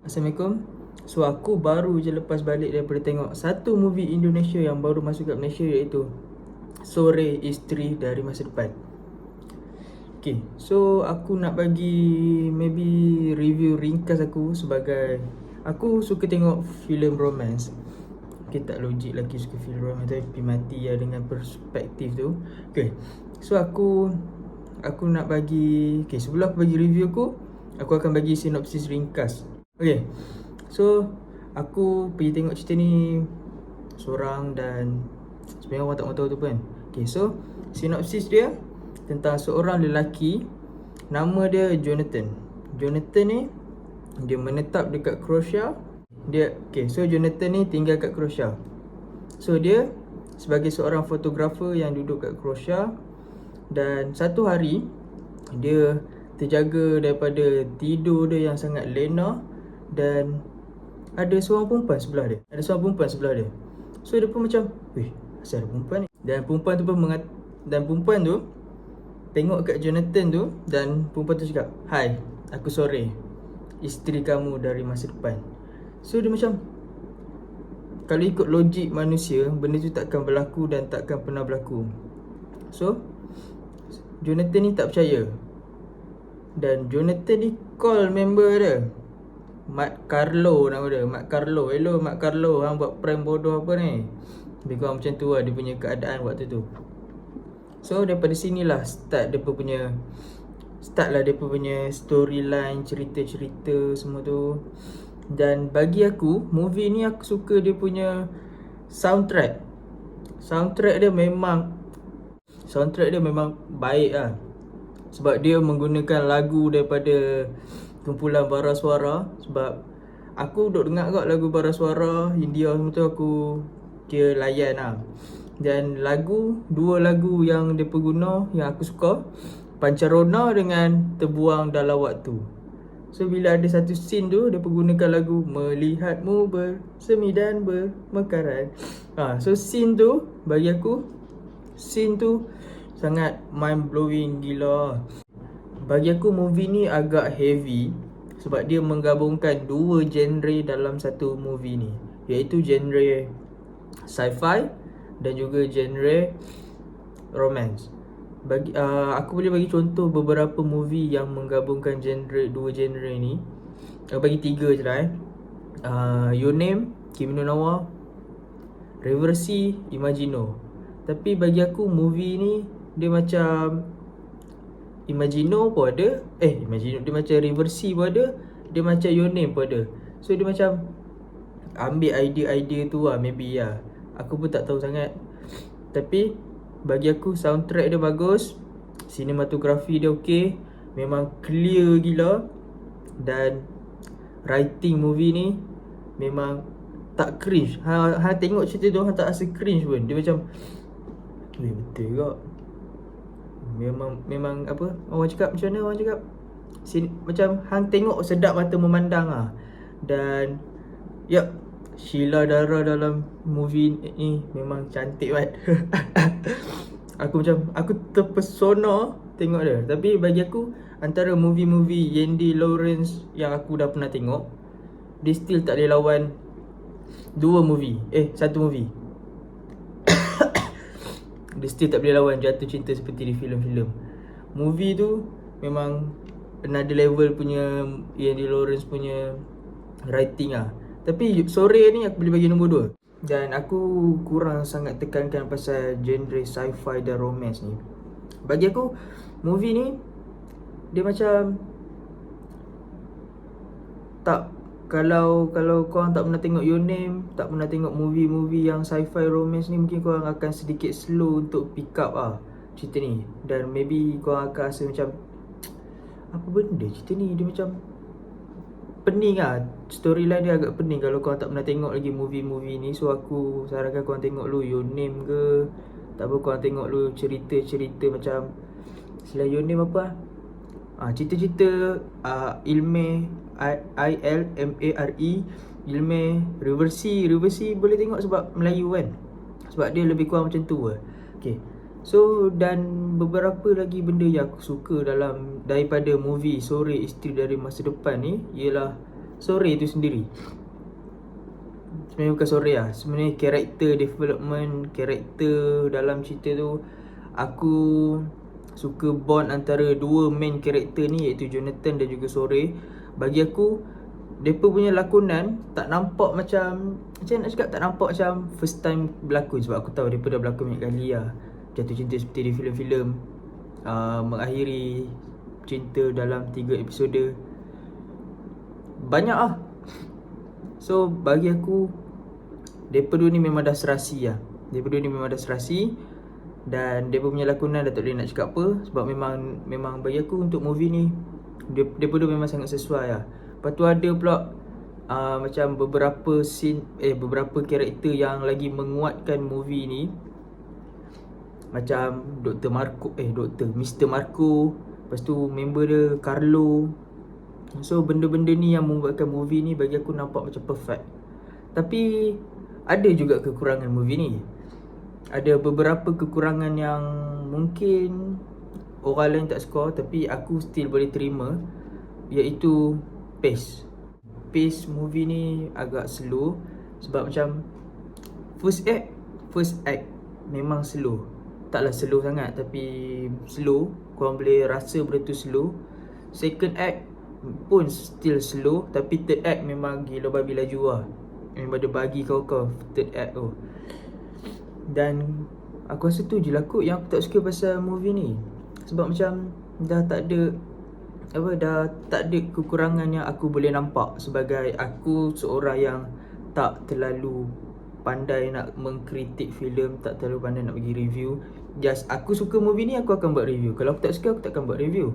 Assalamualaikum. So aku baru je lepas balik daripada tengok satu movie Indonesia yang baru masuk kat Malaysia, iaitu Sore Isteri dari Masa Depan. Okay, so aku nak bagi maybe review ringkas aku sebagai aku suka tengok filem romance. Okay, tak logik lagi suka filem romance tapi mati lah dengan perspektif tu. Okay, so aku nak bagi, okay, sebelum aku bagi review aku akan bagi sinopsis ringkas. Okay, so aku pergi tengok cerita ni seorang dan sebenarnya orang tak mahu tahu tu pun. Okay, so sinopsis dia tentang seorang lelaki, nama dia Jonathan. Jonathan ni dia menetap dekat Croatia. So Jonathan ni tinggal kat Croatia. So dia sebagai seorang fotografer yang duduk kat Croatia, dan satu hari dia terjaga daripada tidur dia yang sangat lena, dan ada seorang perempuan sebelah dia. So dia pun macam, weh, asal ada perempuan ni? Dan perempuan tu tengok kat Jonathan tu, dan perempuan tu cakap, "Hai, aku Sore, isteri kamu dari masa depan." So dia macam, kalau ikut logik manusia, benda tu takkan berlaku dan takkan pernah berlaku. So Jonathan ni tak percaya, dan Jonathan ni call member dia, Mat Carlo nama dia. Mat Carlo. Hello Mat Carlo, hang buat prank bodoh apa ni? Lebih kurang macam tu lah dia punya keadaan waktu tu. So daripada sinilah start dia punya storyline, cerita-cerita semua tu. Dan bagi aku, movie ni aku suka dia punya soundtrack. Soundtrack dia memang baik lah. Sebab dia menggunakan lagu daripada kumpulan Bara Suara. Sebab aku duk dengar kot lagu Bara Suara India semua tu, aku kira layan lah. Dan dua lagu yang dia guna yang aku suka, Pancarona dengan Terbuang Dalam Waktu. So bila ada satu scene tu, dia gunakan lagu Melihatmu bersemi dan bermekaran. So scene tu, bagi aku, sangat mind blowing gila. Bagi aku movie ni agak heavy sebab dia menggabungkan dua genre dalam satu movie ni, iaitu genre sci-fi dan juga genre romance. Aku boleh bagi contoh beberapa movie yang menggabungkan dua genre ni. Aku bagi 3 je lah. Your Name, Kimi no Na wa, Reversi, Imagino. Tapi bagi aku movie ni dia macam Imagino pun ada, Imagino dia macam Reversi pun ada, dia macam Your Name pun ada. So dia macam ambil idea-idea tu lah, maybe lah. Aku pun tak tahu sangat. Tapi bagi aku soundtrack dia bagus, sinematografi dia okey, memang clear gila. Dan writing movie ni memang tak cringe. Ha tengok cerita tu, tak rasa cringe pun. Dia macam, betul ke? Memang apa orang cakap, macam mana orang cakap, macam hang tengok sedap mata memandang lah. Dan Sheila Dara dalam movie ni memang cantik banget. Aku terpesona tengok dia. Tapi bagi aku, antara movie-movie Yendi Lawrence yang aku dah pernah tengok, dia still tak boleh lawan satu movie. Dia still tak boleh lawan Jatuh Cinta Seperti di Filem-filem. Movie tu memang another level punya Yendi Lawrence punya writing lah. Tapi Sore ni aku boleh bagi nombor 2. Dan aku kurang sangat tekankan pasal genre sci-fi dan romance ni. Bagi aku, movie ni dia macam tak, kalau korang tak pernah tengok Your Name, tak pernah tengok movie-movie yang sci-fi romance ni, mungkin korang akan sedikit slow untuk pick up cerita ni. Dan maybe korang akan rasa macam, apa benda cerita ni, dia macam pening lah. Storyline dia agak pening kalau korang tak pernah tengok lagi movie-movie ni. So aku sarankan korang tengok lu Your Name ke, tak apa korang tengok lu cerita-cerita macam selain Your Name apa cerita-cerita Ilme, ILMARE, Ilme, Reversi boleh tengok sebab Melayu kan, sebab dia lebih kurang macam tu lah. Okay, so dan beberapa lagi benda yang aku suka daripada movie Sore Isteri dari Masa Depan ni ialah sore tu sendiri. Sebenarnya bukan sore lah, sebenarnya character development, karakter dalam cerita tu, aku suka bond antara dua main karakter ni, iaitu Jonathan dan juga Sore. Bagi aku, mereka punya lakonan tak nampak macam nak cakap, tak nampak macam first time berlakon. Sebab aku tahu mereka dah berlakon banyak kali lah, jatuh cinta seperti di filem-filem, mengakhiri cinta dalam 3 episode, banyak lah. So bagi aku, mereka dua ni memang dah serasi lah. Dan mereka punya lakonan dah tak boleh nak cakap apa. Sebab memang bagi aku untuk movie ni, mereka dua memang sangat sesuai lah. Lepas tu ada pula macam beberapa scene, beberapa karakter yang lagi menguatkan movie ni. Macam Mr. Marco. Lepas tu member dia Carlo. So benda-benda ni yang membuatkan movie ni bagi aku nampak macam perfect. Tapi ada juga kekurangan movie ni. Ada beberapa kekurangan yang mungkin orang lain tak suka, tapi aku still boleh terima, iaitu pace movie ni agak slow. Sebab macam first act memang slow. Taklah slow sangat, tapi slow. Korang boleh rasa benda tu slow. Second act pun still slow, tapi third act memang gila babi laju lah. Memang dia bagi kau third act tu. Dan aku rasa tu je lah kot yang aku tak suka pasal movie ni. Sebab macam dah tak ada kekurangan yang aku boleh nampak. Sebagai aku seorang yang tak terlalu pandai nak mengkritik filem, tak terlalu pandai nak bagi review. Just aku suka movie ni, aku akan buat review. Kalau aku tak suka, aku takkan buat review.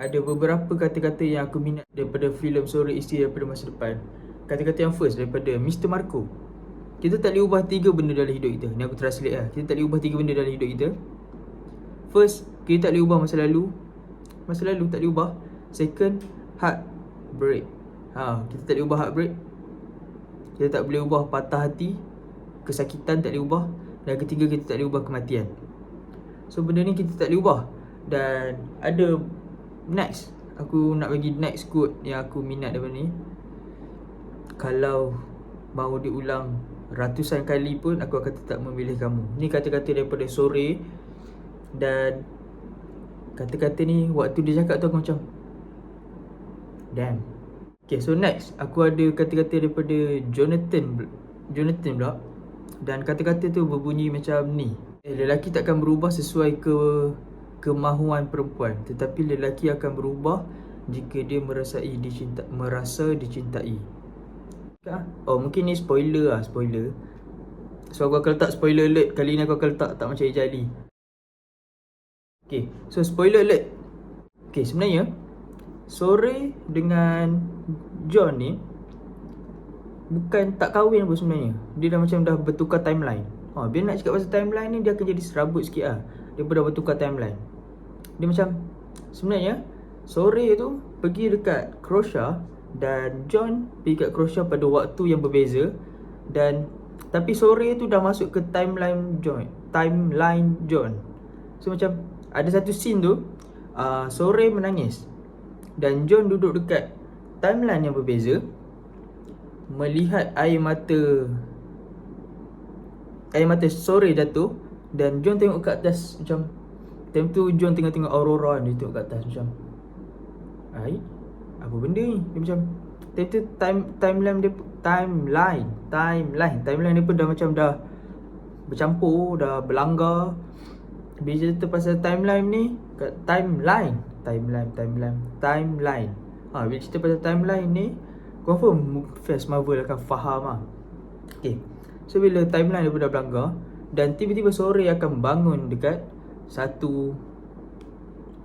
Ada beberapa kata-kata yang aku minat daripada filem Sore Isteri Daripada Masa Depan. Kata-kata yang first daripada Mr. Marco. Kita tak boleh ubah 3 benda dalam hidup kita. Ni aku translate lah. Kita tak boleh ubah 3 benda dalam hidup kita. First, kita tak boleh ubah masa lalu. Masa lalu tak boleh ubah. Second, heartbreak. Kita tak boleh ubah heartbreak. Kita tak boleh ubah patah hati. Kesakitan tak boleh ubah. Dan ketiga, kita tak boleh ubah kematian. So benda ni kita tak boleh ubah. Dan ada next, aku nak bagi next quote yang aku minat daripada ni. Kalau mahu diulang ratusan kali pun, aku akan tetap memilih kamu. Ni kata-kata daripada Sore. Dan kata-kata ni waktu dia cakap tu aku macam damn. Okay, so next aku ada kata-kata daripada Jonathan pula. Dan kata-kata tu berbunyi macam ni. Lelaki takkan berubah sesuai kemahuan perempuan, tetapi lelaki akan berubah jika dia merasa dicintai. Mungkin ni spoiler lah, spoiler. So aku akan letak spoiler alert. Kali ni aku akan letak tak macam Ejali. Okay, so spoiler alert. Okay, sebenarnya Sore dengan John ni bukan tak kahwin pun sebenarnya. Dia dah macam dah bertukar timeline. Bila nak cakap pasal timeline ni, dia akan jadi serabut sikit lah. Dia pun dah bertukar timeline. Dia macam, sebenarnya Sore tu pergi dekat Croatia dan John pergi kat Croatia pada waktu yang berbeza. Tapi Sore tu dah masuk ke timeline John. So macam ada satu scene tu, Sore menangis dan John duduk dekat timeline yang berbeza, melihat air mata Sore jatuh. Dan John tengok kat atas. Macam time tu John tengok Aurora. Dia tengok kat atas macam, air? Apa benda ni? Dia macam time tu timeline dia pun dah macam dah bercampur, dah berlanggar. Bila cerita pasal timeline ni, timeline. Bila cerita pasal timeline ni, confirm fans Marvel akan faham lah. Okay, so bila timeline dia pun dah berlanggar, dan tiba-tiba Sore akan bangun dekat satu.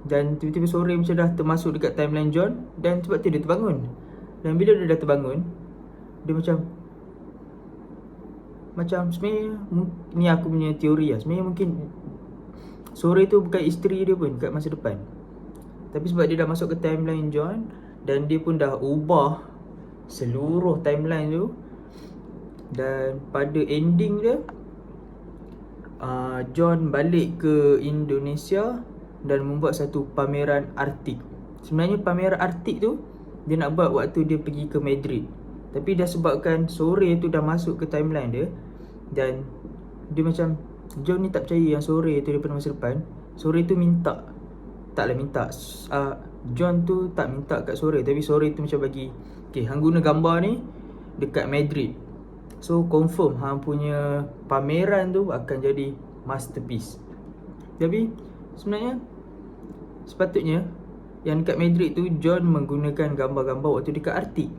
Dan tiba-tiba Sore macam dah termasuk dekat timeline John. Dan sebab tu dia terbangun. Dan bila dia dah terbangun, dia macam sebenarnya, ni aku punya teori lah, sebenarnya mungkin Sore tu bukan isteri dia pun kat masa depan. Tapi sebab dia dah masuk ke timeline John, dan dia pun dah ubah seluruh timeline tu. Dan pada ending dia, John balik ke Indonesia dan membuat satu pameran Arctic. Sebenarnya pameran Arctic tu dia nak buat waktu dia pergi ke Madrid. Tapi dah sebabkan sore tu dah masuk ke timeline dia, dan dia macam John ni tak percaya yang sore tu daripada masa depan. Sore tu minta, taklah minta, John tu tak minta kat sore, tapi sore tu macam bagi, okay, hang guna gambar ni dekat Madrid, so confirm hang punya pameran tu akan jadi masterpiece. Tapi sebenarnya sepatutnya yang dekat Madrid tu John menggunakan gambar-gambar waktu dekat Arctic.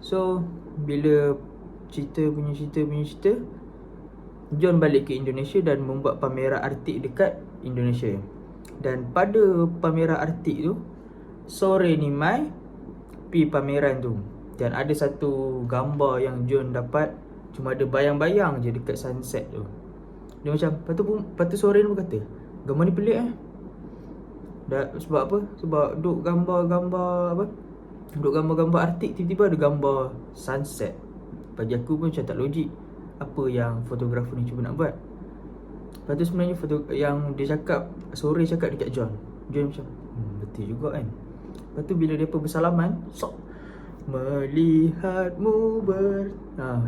So bila cerita John balik ke Indonesia dan membuat pameran Arctic dekat Indonesia. Dan pada pameran Arctic tu, sore ni mai pi pameran tu. Dan ada satu gambar yang John dapat, cuma ada bayang-bayang je dekat sunset tu. Dia macam, lepas tu sore ni pun kata, gambar ni pelik sebab apa? Sebab duk gambar-gambar Arctic, tiba-tiba ada gambar sunset. Bagi aku pun macam tak logik apa yang fotografer ni cuba nak buat. Lepas tu sebenarnya yang dia cakap, sore cakap dekat John macam, betul juga kan. Lepas tu bila mereka bersalaman, melihatmu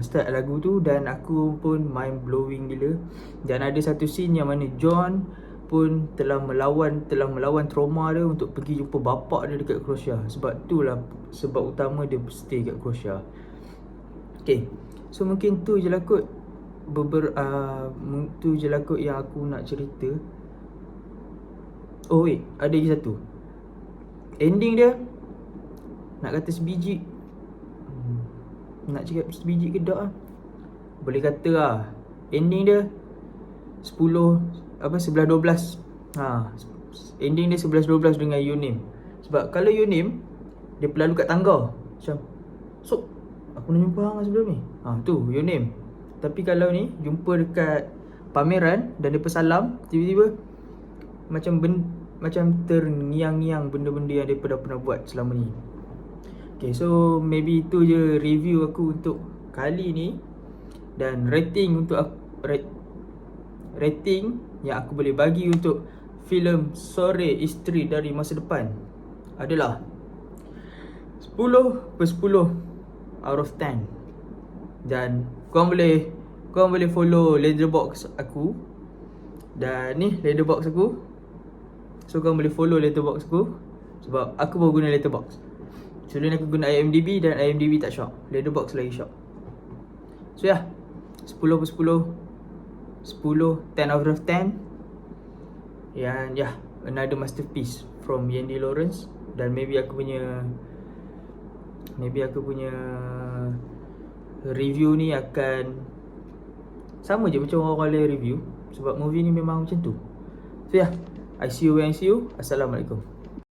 start lagu tu, dan aku pun mind blowing gila. Dan ada satu scene yang mana John pun telah melawan trauma dia untuk pergi jumpa bapak dia dekat Croatia. Sebab itulah sebab utama dia stay kat Croatia. Okay, so mungkin tu je lah kot yang aku nak cerita. Oh wait, ada lagi satu. Ending dia nak kata sebiji, nak cakap sebiji ke tak boleh kata lah. Ending dia 11-12. Ending dia 11-12 dengan Yunim. Sebab kalau Yunim, dia perlalu kat tangga macam, so aku nak jumpa hang sebelum ni. Tu Yunim. Tapi kalau ni jumpa dekat pameran dan dia salam, tiba-tiba macam terngiang-ngiang benda-benda yang dia pernah buat selama ni. Okay, so maybe itu je review aku untuk kali ni. Dan rating yang aku boleh bagi untuk filem Sore Isteri dari Masa Depan adalah 10/10 out of 10. Dan korang boleh follow Letterboxd aku. Dan ni Letterboxd aku. So korang boleh follow Letterboxd aku, sebab aku baru guna Letterboxd. Sebelum ni aku guna IMDb dan IMDb tak syok, Letterboxd lagi syok. So 10/10, 10 out of 10. And another masterpiece from Yandy Lawrence. Dan maybe aku punya review ni akan sama je macam orang lain review, sebab movie ni memang macam tu. So I see you when I see you. Assalamualaikum.